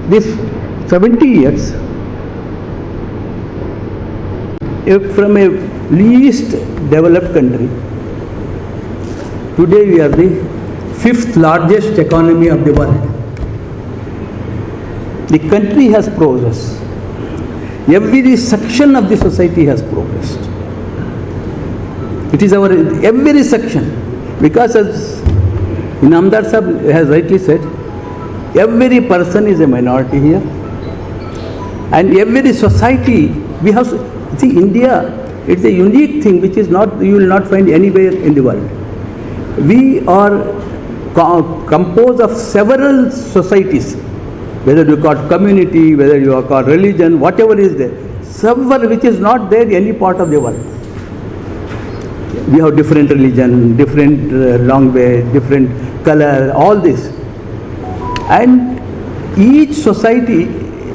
this 70 years, if from a least developed country, today we are the 5th largest economy of the world. The country has progressed. Every section of the society has progressed. It is our every section, because as Hamdard Sahab has rightly said, every person is a minority here, and every society we have. See, India, it's a unique thing which is not, you will not find anywhere in the world. We are composed of several societies, whether you call community, whether you call religion, whatever is there, several which is not there in any part of the world. We have different religion, different language, different color, all this. And each society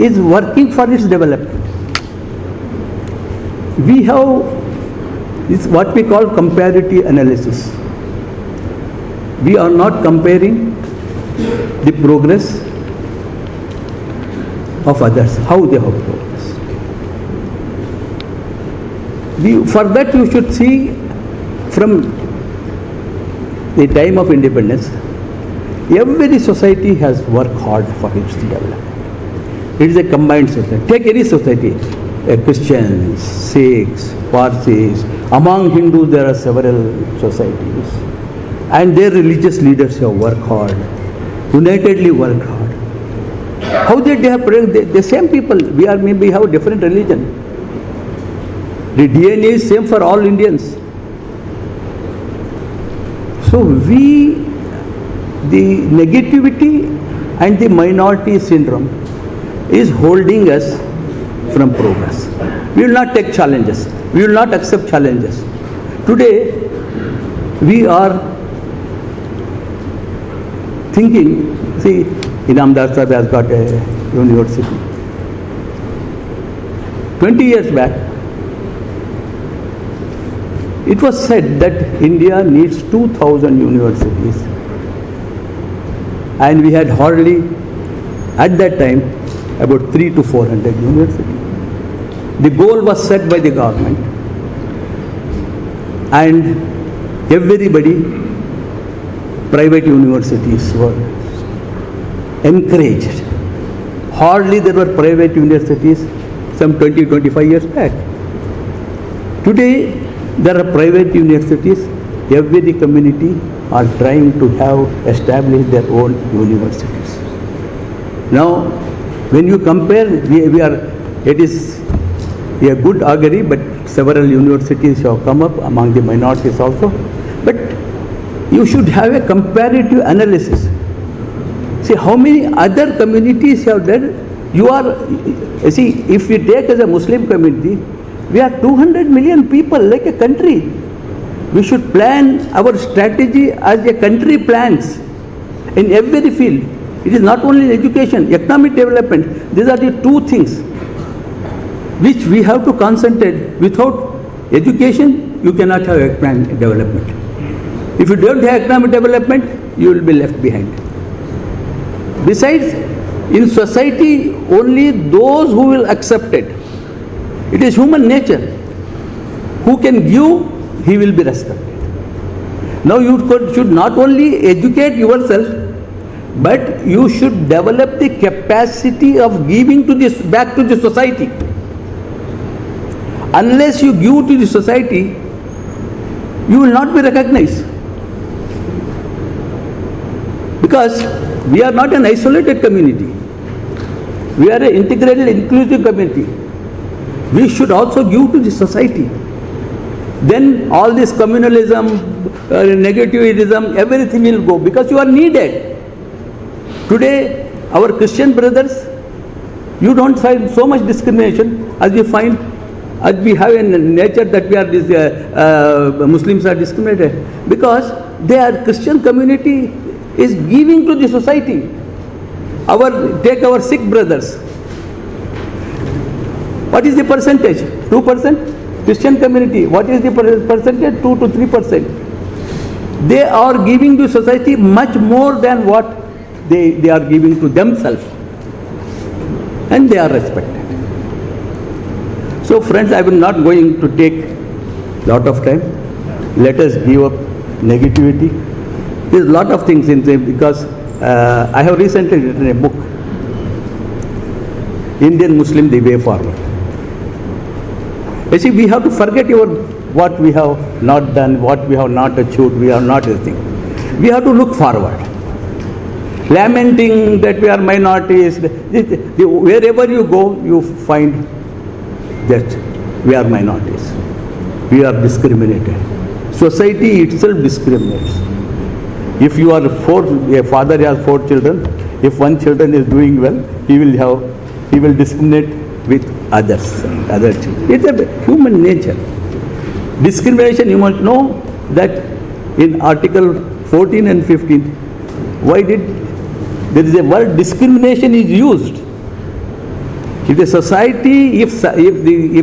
is working for its development. We have this what we call comparative analysis. We are not comparing the progress of others, how they have progressed. For that you should see from the time of independence, every society has worked hard for its development. It is a combined society. Take any society, Christians, Sikhs, Parsis. Among Hindus there are several societies. And their religious leaders have worked hard, unitedly worked hard. How did they have the same people? We are maybe have different religion. The DNA is same for all Indians. So the negativity and the minority syndrome is holding us from progress. We will not take challenges. We will not accept challenges. Today, we are thinking, see, Hamdard Sahab has got a university. 20 years back, it was said that India needs 2,000 universities. And we had hardly, at that time, about 300 to 400 universities. The goal was set by the government. And everybody, private universities were encouraged. Hardly there were private universities some 20-25 years back. Today, there are private universities. Every community are trying to have established their own universities. Now, when you compare, it is a good augury, but several universities have come up among the minorities also. But you should have a comparative analysis. See how many other communities have done. See, if we take as a Muslim community, we are 200 million people like a country. We should plan our strategy as a country plans in every field. It is not only education, economic development. These are the two things which we have to concentrate. Without education, you cannot have economic development. If you don't have economic development, you will be left behind. Besides, in society, only those who will accept it. It is human nature. Who can give, he will be respected. Now you should not only educate yourself, but you should develop the capacity of giving to this back to the society. Unless you give to the society, you will not be recognized. Because we are not an isolated community. We are an integrated, inclusive community. We should also give to the society. Then all this communalism, negativism, everything will go because you are needed. Today, our Christian brothers, you don't find so much discrimination as you find, as we have in nature that we are Muslims are discriminated, because their Christian community is giving to the society. Take our Sikh brothers. What is the percentage? 2%? Christian community, what is the percentage? 2 to 3%. They are giving to society much more than what they are giving to themselves. and they are respected. So friends, I will not going to take lot of time. Let us give up negativity. There is a lot of things in there because I have recently written a book, Indian Muslim, the Way Forward. You see, we have to forget what we have not done, what we have not achieved, we have not anything. We have to look forward. Lamenting that we are minorities, wherever you go, you find that we are minorities. We are discriminated. Society itself discriminates. If you are a father has 4 children, if one children is doing well, he will discriminate with others, other children. It's a human nature. Discrimination, you must know that in Article 14 and 15, why did there is a word discrimination is used? If the society, if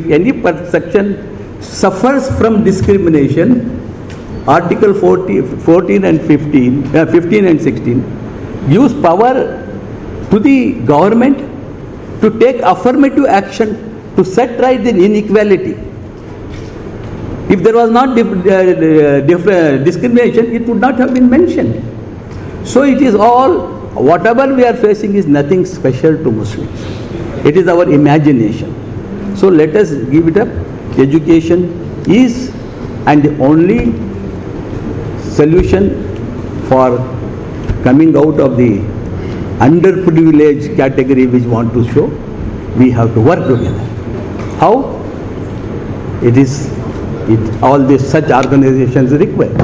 any section suffers from discrimination, Article 14 and 15 and 16 gives power to the government to take affirmative action to set right the inequality. If there was not discrimination, it would not have been mentioned. So it is all, whatever we are facing is nothing special to Muslims. It is our imagination. So let us give it up. Education is and the only solution for coming out of the underprivileged category which want to show. We have to work together. How? All these such organizations require.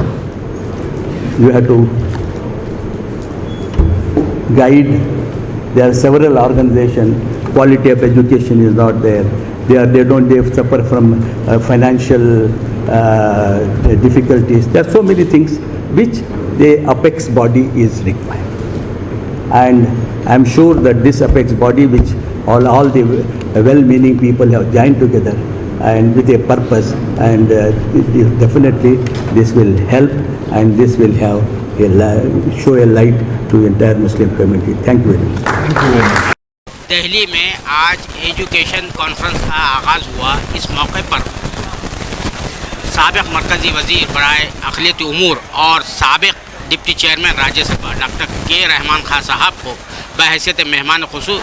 You have to guide. There are several organizations. Quality of education is not there. They suffer from financial difficulties. There are so many things which the apex body is required. And I am sure that this apex body, which all the well-meaning people have joined together and with a purpose, and definitely this will help and this will have show a light to the entire Muslim community. Thank you very much. Thank you very much. Delhi میں آج education conference کا آغاز ہوا. اس موقع پر سابق مرکزی وزیر برائے اقلیتی امور اور سابق deputy chairman Rajya Sabha doctor کے رحمان خان صاحب کو بحیثیت مہمان خصوص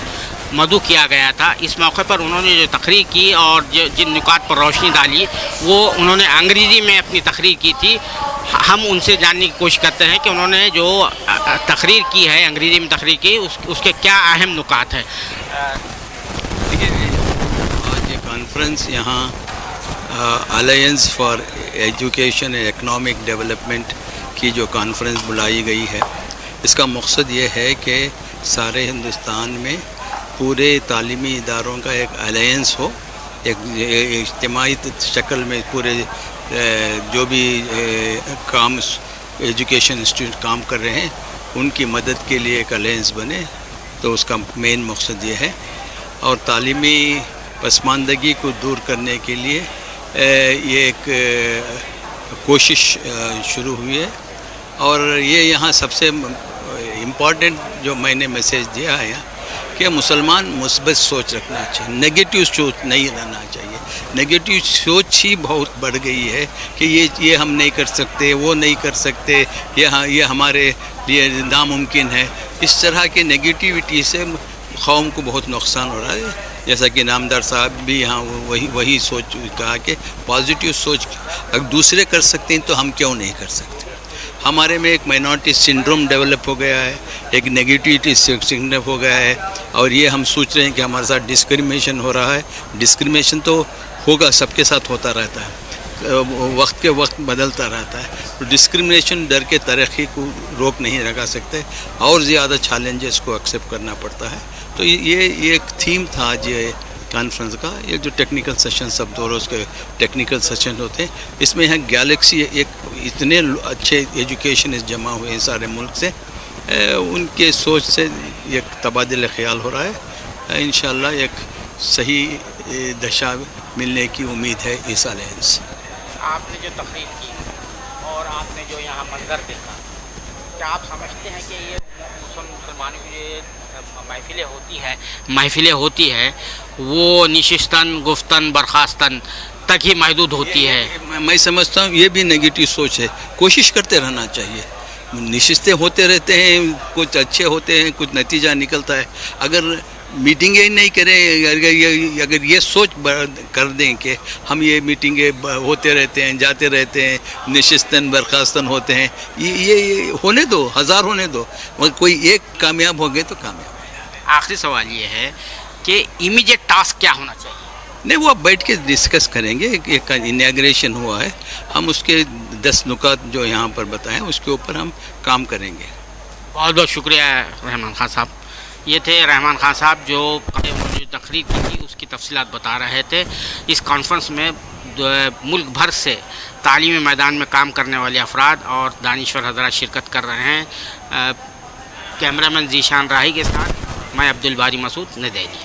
مدعو کیا گیا تھا. اس موقع پر انہوں نے جو تقریر کی اور جن نکات پر روشنی ڈالی وہ انہوں نے انگریزی میں اپنی تقریر کی تھی. ہم ان سے جاننے کی کوشش کرتے ہیں کہ انہوں نے جو تقریر کی ہے, انگریزی میں تقریر کی, اس کے کیا اہم نکات ہیں. آج یہ کانفرنس یہاں alliance for education and economic development کی جو کانفرنس بلائی گئی ہے, اس کا مقصد یہ ہے کہ سارے ہندوستان میں پورے تعلیمی اداروں کا ایک الائنس ہو, ایک اجتماعی شکل میں پورے جو بھی کام ایجوکیشن انسٹیٹیوٹ کام کر رہے ہیں ان کی مدد کے لیے ایک الائنس بنے. تو اس کا مین مقصد یہ ہے, اور تعلیمی پسماندگی کو دور کرنے کے لیے یہ ایک کوشش شروع ہوئی ہے. اور یہ یہاں سب سے امپورٹنٹ جو میں نے میسیج دیا ہے کہ مسلمان مثبت سوچ رکھنا چاہیے, نگیٹو سوچ نہیں رہنا چاہیے. نگیٹو سوچ ہی بہت بڑھ گئی ہے کہ یہ ہم نہیں کر سکتے, وہ نہیں کر سکتے, یہ ہمارے لیے ناممکن ہے. اس طرح کے نگیٹیوٹی سے قوم کو بہت نقصان ہو رہا ہے. جیسا کہ نامدار صاحب بھی یہاں وہی سوچ کہا کہ پازیٹیو سوچ اگر دوسرے کر سکتے ہیں تو ہم کیوں نہیں کر سکتے. ہمارے میں ایک مائنورٹی سنڈروم ڈیولپ ہو گیا ہے, ایک نگیٹیوٹی سنڈروم ہو گیا ہے, اور یہ ہم سوچ رہے ہیں کہ ہمارے ساتھ ڈسکریمنیشن ہو رہا ہے. ڈسکریمنیشن تو ہوگا, سب کے ساتھ ہوتا رہتا ہے, وقت کے وقت بدلتا رہتا ہے. تو ڈسکریمنیشن ڈر کے ترقی کو روک نہیں لگا سکتے, اور زیادہ چیلنجز کو ایکسیپٹ کرنا پڑتا ہے. تو یہ ایک تھیم تھا آج یہ کانفرنس کا. یہ جو ٹیکنیکل سیشن سب 2 روز کے ٹیکنیکل سیشن ہوتے ہیں, اس میں یہاں گیلیکسی ایک اتنے اچھے ایجوکیشنسٹ جمع ہوئے ہیں سارے ملک سے, ان کے سوچ سے ایک تبادلہ خیال ہو رہا ہے. انشاءاللہ ایک صحیح دشا ملنے کی امید ہے اس الائنس سے. آپ نے جو تقریر کی اور آپ نے جو یہاں منظر دیکھا, کیا آپ سمجھتے ہیں کہ یہ مسلمانوں کی محفلیں ہوتی ہے وہ نشستن گفتن برخاستن تک ہی محدود ہوتی ہے. میں سمجھتا ہوں یہ بھی نگیٹو سوچ ہے. کوشش کرتے رہنا چاہیے. نشستیں ہوتے رہتے ہیں, کچھ اچھے ہوتے ہیں, کچھ نتیجہ نکلتا ہے. اگر میٹنگیں نہیں کریں, اگر یہ سوچ کر دیں کہ ہم یہ میٹنگیں ہوتے رہتے ہیں, جاتے رہتے ہیں, نشستن برخاستن ہوتے ہیں, یہ ہونے دو, ہزار ہونے دو, مگر کوئی ایک کامیاب ہو گئے تو کامیاب. آخری سوال یہ ہے کہ امیڈیٹ ٹاسک کیا ہونا چاہیے؟ نہیں, وہ آپ بیٹھ کے ڈسکس کریں گے. ایک انیگریشن ہوا ہے, ہم اس کے 10 نکات جو یہاں پر بتائیں اس کے اوپر ہم کام کریں گے. بہت بہت شکریہ رحمان خان صاحب. یہ تھے رحمان خان صاحب جو جو تقریر کی تھی اس کی تفصیلات بتا رہے تھے. اس کانفرنس میں ملک بھر سے تعلیمی میدان میں کام کرنے والے افراد اور دانشور حضرات شرکت کر رہے ہیں. کیمرہ مین ذیشان راہی کے ساتھ میں عبدالباری مسعود، نئی دہلی.